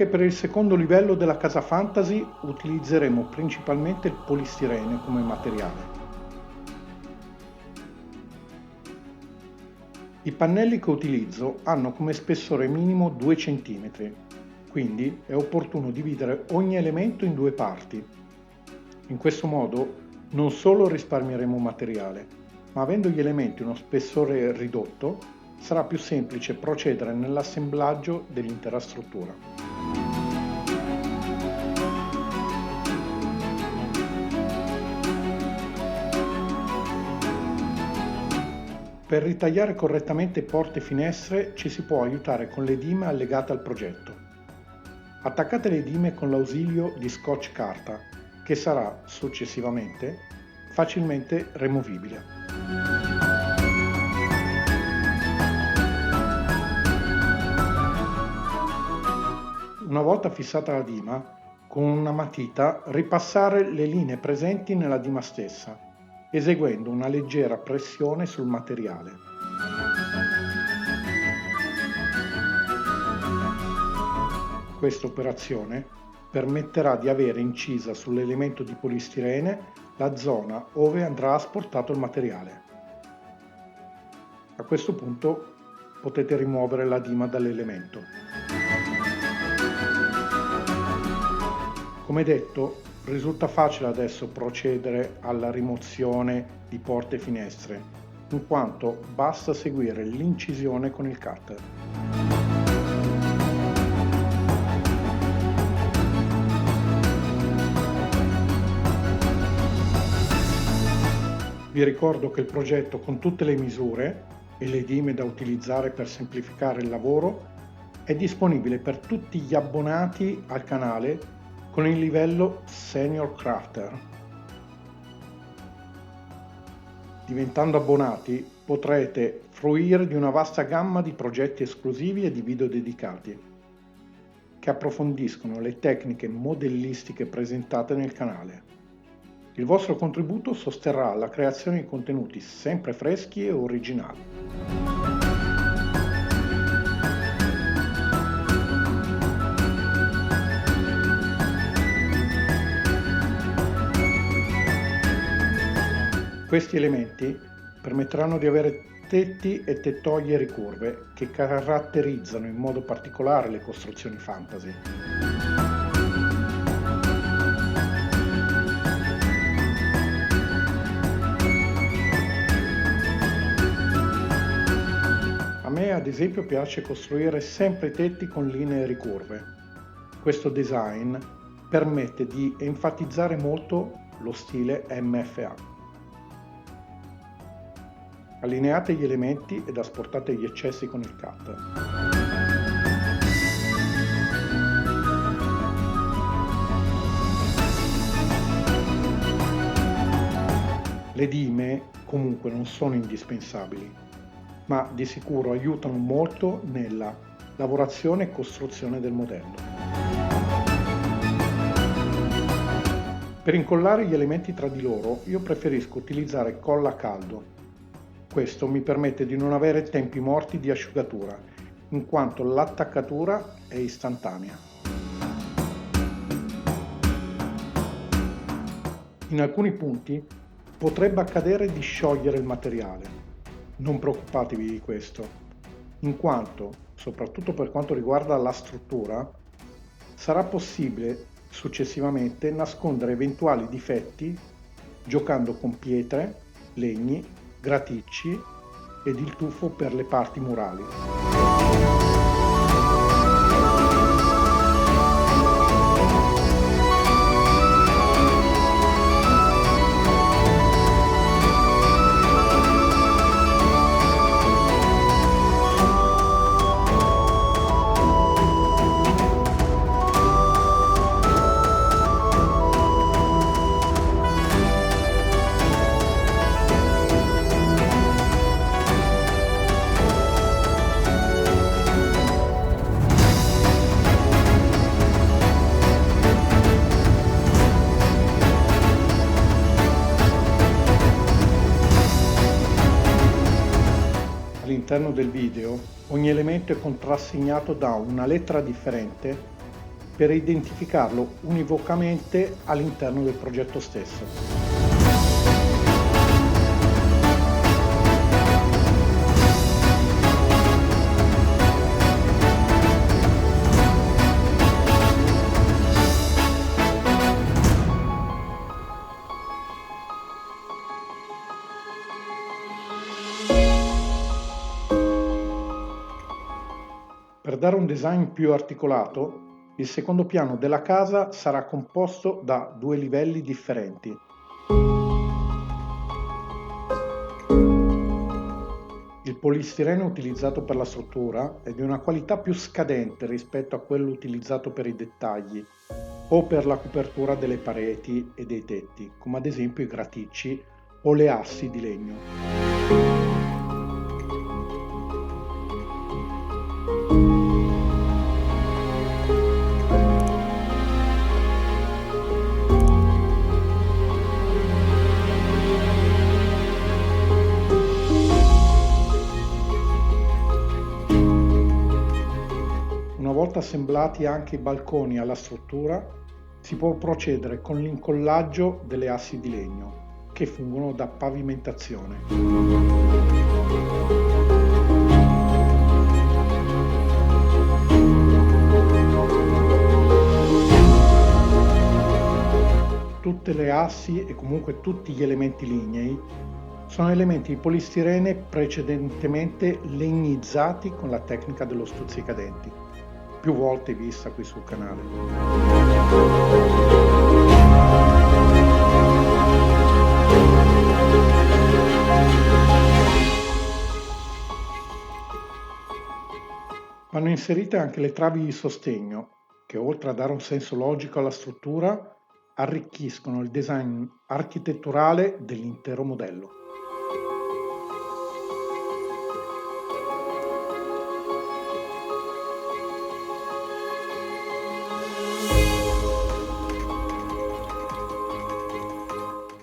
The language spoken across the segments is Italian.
Anche per il secondo livello della casa fantasy utilizzeremo principalmente il polistirene come materiale. I pannelli che utilizzo hanno come spessore minimo 2 cm, quindi è opportuno dividere ogni elemento in 2 parti. In questo modo non solo risparmieremo materiale, ma avendo gli elementi uno spessore ridotto, sarà più semplice procedere nell'assemblaggio dell'intera struttura. Per ritagliare correttamente porte e finestre ci si può aiutare con le dime allegate al progetto. Attaccate le dime con l'ausilio di scotch carta, che sarà successivamente facilmente removibile. Una volta fissata la dima, con una matita ripassare le linee presenti nella dima stessa, eseguendo una leggera pressione sul materiale. Questa operazione permetterà di avere incisa sull'elemento di polistirene la zona dove andrà asportato il materiale. A questo punto potete rimuovere la dima dall'elemento. Come detto, risulta facile adesso procedere alla rimozione di porte e finestre, in quanto basta seguire l'incisione con il cutter. Vi ricordo che il progetto con tutte le misure e le dime da utilizzare per semplificare il lavoro è disponibile per tutti gli abbonati al canale con il livello Senior Crafter. Diventando abbonati potrete fruire di una vasta gamma di progetti esclusivi e di video dedicati che approfondiscono le tecniche modellistiche presentate nel canale. Il vostro contributo sosterrà la creazione di contenuti sempre freschi e originali. Questi elementi permetteranno di avere tetti e tettoie ricurve che caratterizzano in modo particolare le costruzioni fantasy. A me ad esempio piace costruire sempre tetti con linee ricurve. Questo design permette di enfatizzare molto lo stile MFA. Allineate gli elementi ed asportate gli eccessi con il cutter. Le dime comunque non sono indispensabili, ma di sicuro aiutano molto nella lavorazione e costruzione del modello. Per incollare gli elementi tra di loro io preferisco utilizzare colla a caldo. Questo mi permette di non avere tempi morti di asciugatura, in quanto l'attaccatura è istantanea. In alcuni punti potrebbe accadere di sciogliere il materiale. Non preoccupatevi di questo, in quanto, soprattutto per quanto riguarda la struttura, sarà possibile successivamente nascondere eventuali difetti giocando con pietre, legni, graticci ed il tufo per le parti murali. All'interno del video ogni elemento è contrassegnato da una lettera differente per identificarlo univocamente all'interno del progetto stesso. Per dare un design più articolato, il secondo piano della casa sarà composto da 2 livelli differenti. Il polistirene utilizzato per la struttura è di una qualità più scadente rispetto a quello utilizzato per i dettagli o per la copertura delle pareti e dei tetti, come ad esempio i graticci o le assi di legno. Una volta assemblati anche i balconi alla struttura, si può procedere con l'incollaggio delle assi di legno, che fungono da pavimentazione. Tutte le assi e comunque tutti gli elementi lignei sono elementi di polistirene precedentemente legnizzati con la tecnica dello stuzzicadenti, più volte vista qui sul canale. Vanno inserite anche le travi di sostegno, che oltre a dare un senso logico alla struttura, arricchiscono il design architetturale dell'intero modello.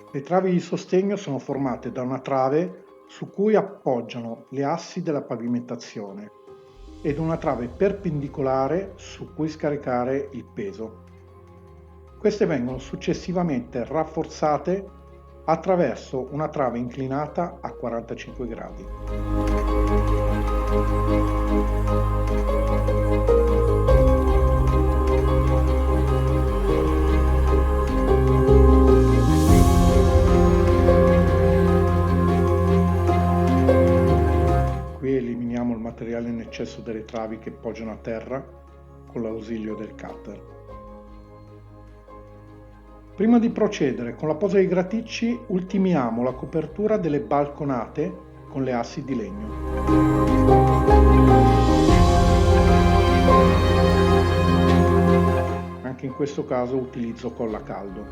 Le travi di sostegno sono formate da una trave su cui appoggiano le assi della pavimentazione ed una trave perpendicolare su cui scaricare il peso. Queste vengono successivamente rafforzate attraverso una trave inclinata a 45 gradi. Qui eliminiamo il materiale in eccesso delle travi che poggiano a terra con l'ausilio del cutter. Prima di procedere con la posa dei graticci, ultimiamo la copertura delle balconate con le assi di legno. Anche in questo caso utilizzo colla a caldo.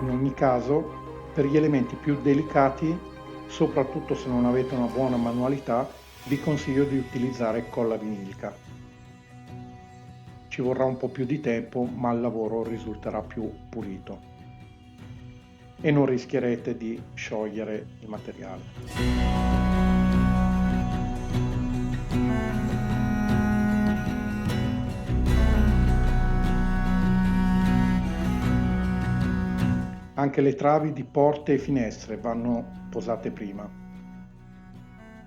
In ogni caso, per gli elementi più delicati, soprattutto se non avete una buona manualità, vi consiglio di utilizzare colla vinilica. Ci vorrà un po' più di tempo, ma il lavoro risulterà più pulito e non rischierete di sciogliere il materiale. Anche le travi di porte e finestre vanno posate prima.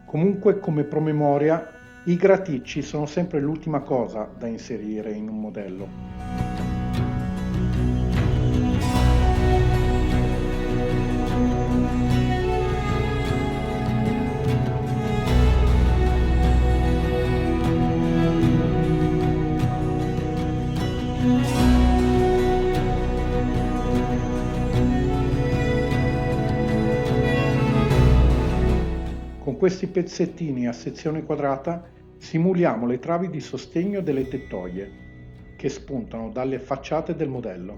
Comunque, come promemoria, i graticci sono sempre l'ultima cosa da inserire in un modello. Con questi pezzettini a sezione quadrata simuliamo le travi di sostegno delle tettoie che spuntano dalle facciate del modello.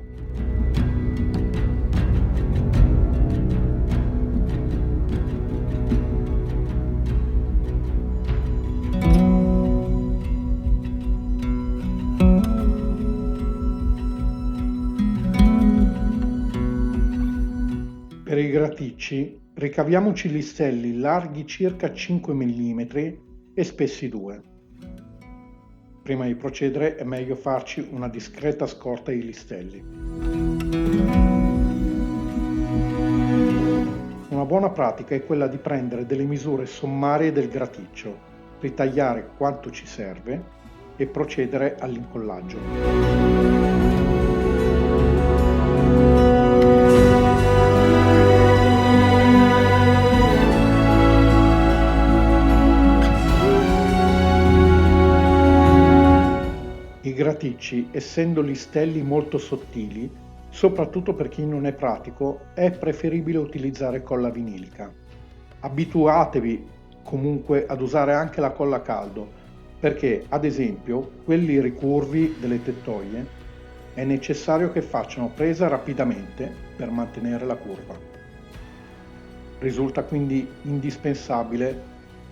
Per i graticci ricaviamoci listelli larghi circa 5 mm e spessi 2. Prima di procedere è meglio farci una discreta scorta di listelli. Una buona pratica è quella di prendere delle misure sommarie del graticcio, ritagliare quanto ci serve e procedere all'incollaggio. I graticci, essendo listelli molto sottili, soprattutto per chi non è pratico, è preferibile utilizzare colla vinilica. Abituatevi comunque ad usare anche la colla a caldo, perché ad esempio quelli ricurvi delle tettoie è necessario che facciano presa rapidamente per mantenere la curva. Risulta quindi indispensabile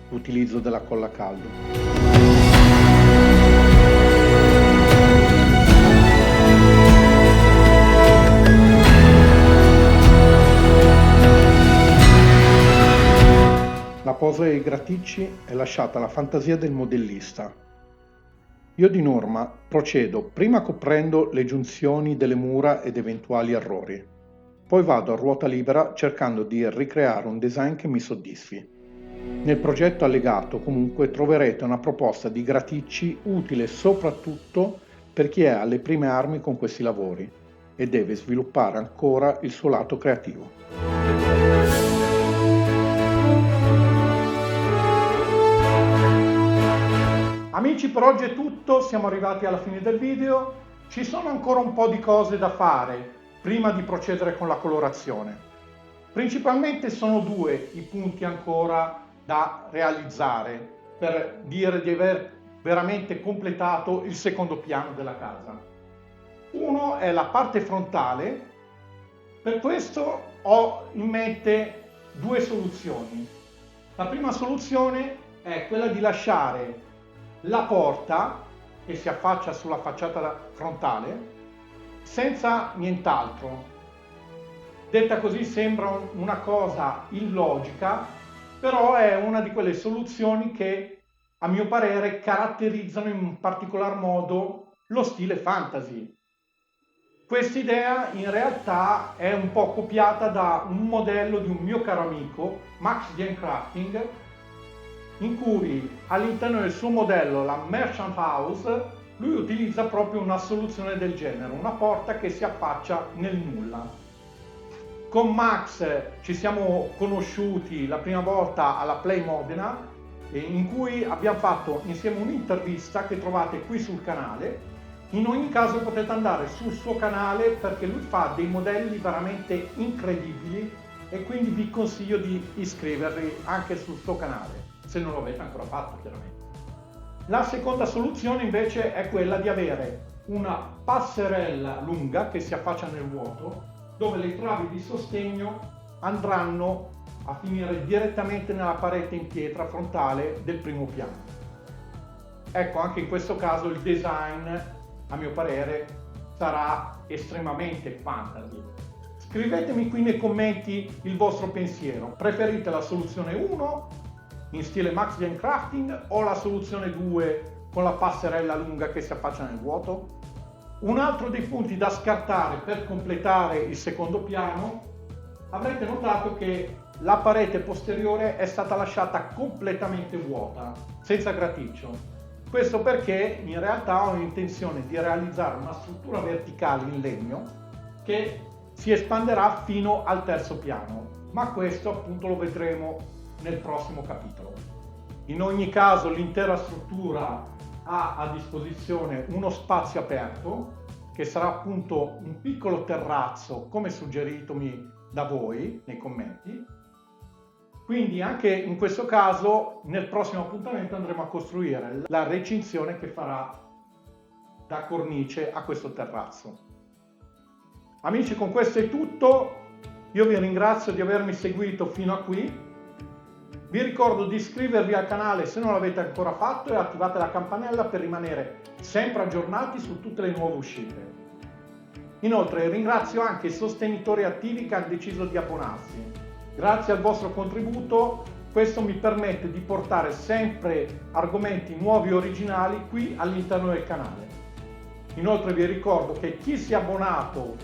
l'utilizzo della colla a caldo. La posa dei graticci è lasciata alla fantasia del modellista. Io di norma procedo prima coprendo le giunzioni delle mura ed eventuali errori, poi vado a ruota libera cercando di ricreare un design che mi soddisfi. Nel progetto allegato comunque troverete una proposta di graticci utile soprattutto per chi è alle prime armi con questi lavori e deve sviluppare ancora il suo lato creativo. Amici, per oggi è tutto, siamo arrivati alla fine del video. Ci sono ancora un po' di cose da fare prima di procedere con la colorazione. Principalmente sono due i punti ancora da realizzare per dire di aver veramente completato il secondo piano della casa. Uno è la parte frontale. Per questo ho in mente due soluzioni. La prima soluzione è quella di lasciare la porta che si affaccia sulla facciata frontale senza nient'altro. Detta così sembra una cosa illogica, però è una di quelle soluzioni che a mio parere caratterizzano in particolar modo lo stile fantasy. Quest'idea in realtà è un po' copiata da un modello di un mio caro amico, Max Gen Crafting, in cui all'interno del suo modello, la Merchant House, lui utilizza proprio una soluzione del genere, una porta che si affaccia nel nulla. Con Max ci siamo conosciuti la prima volta alla Play Modena, in cui abbiamo fatto insieme un'intervista che trovate qui sul canale. In ogni caso potete andare sul suo canale perché lui fa dei modelli veramente incredibili e quindi vi consiglio di iscrivervi anche sul suo canale, se non lo avete ancora fatto chiaramente. La seconda soluzione invece è quella di avere una passerella lunga che si affaccia nel vuoto, dove le travi di sostegno andranno a finire direttamente nella parete in pietra frontale del primo piano. Ecco, anche in questo caso il design, a mio parere, sarà estremamente fantasy. Scrivetemi qui nei commenti il vostro pensiero. Preferite la soluzione 1 in stile Max Gen Crafting o la soluzione 2 con la passerella lunga che si affaccia nel vuoto? Un altro dei punti da scartare per completare il secondo piano, avrete notato che la parete posteriore è stata lasciata completamente vuota, senza graticcio. Questo perché in realtà ho intenzione di realizzare una struttura verticale in legno che si espanderà fino al terzo piano, ma questo appunto lo vedremo nel prossimo capitolo. In ogni caso l'intera struttura ha a disposizione uno spazio aperto che sarà appunto un piccolo terrazzo come suggeritomi da voi nei commenti. Quindi anche in questo caso nel prossimo appuntamento andremo a costruire la recinzione che farà da cornice a questo terrazzo. Amici, con questo è tutto, io vi ringrazio di avermi seguito fino a qui, vi ricordo di iscrivervi al canale se non l'avete ancora fatto e attivate la campanella per rimanere sempre aggiornati su tutte le nuove uscite. Inoltre ringrazio anche i sostenitori attivi che hanno deciso di abbonarsi. Grazie al vostro contributo questo mi permette di portare sempre argomenti nuovi e originali qui all'interno del canale. Inoltre vi ricordo che chi si è abbonato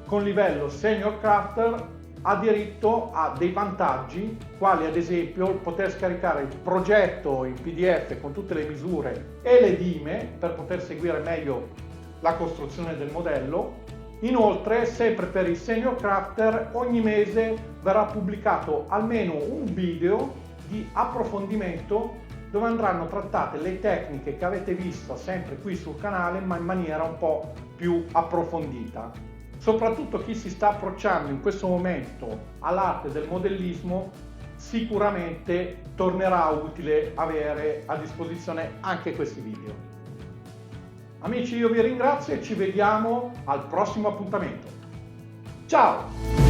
con livello Senior Crafter ha diritto a dei vantaggi, quali ad esempio il poter scaricare il progetto in PDF con tutte le misure e le dime per poter seguire meglio la costruzione del modello. Inoltre, sempre per i Senior Crafter, ogni mese verrà pubblicato almeno un video di approfondimento dove andranno trattate le tecniche che avete visto sempre qui sul canale, ma in maniera un po' più approfondita. Soprattutto chi si sta approcciando in questo momento all'arte del modellismo, sicuramente tornerà utile avere a disposizione anche questi video. Amici, io vi ringrazio e ci vediamo al prossimo appuntamento. Ciao!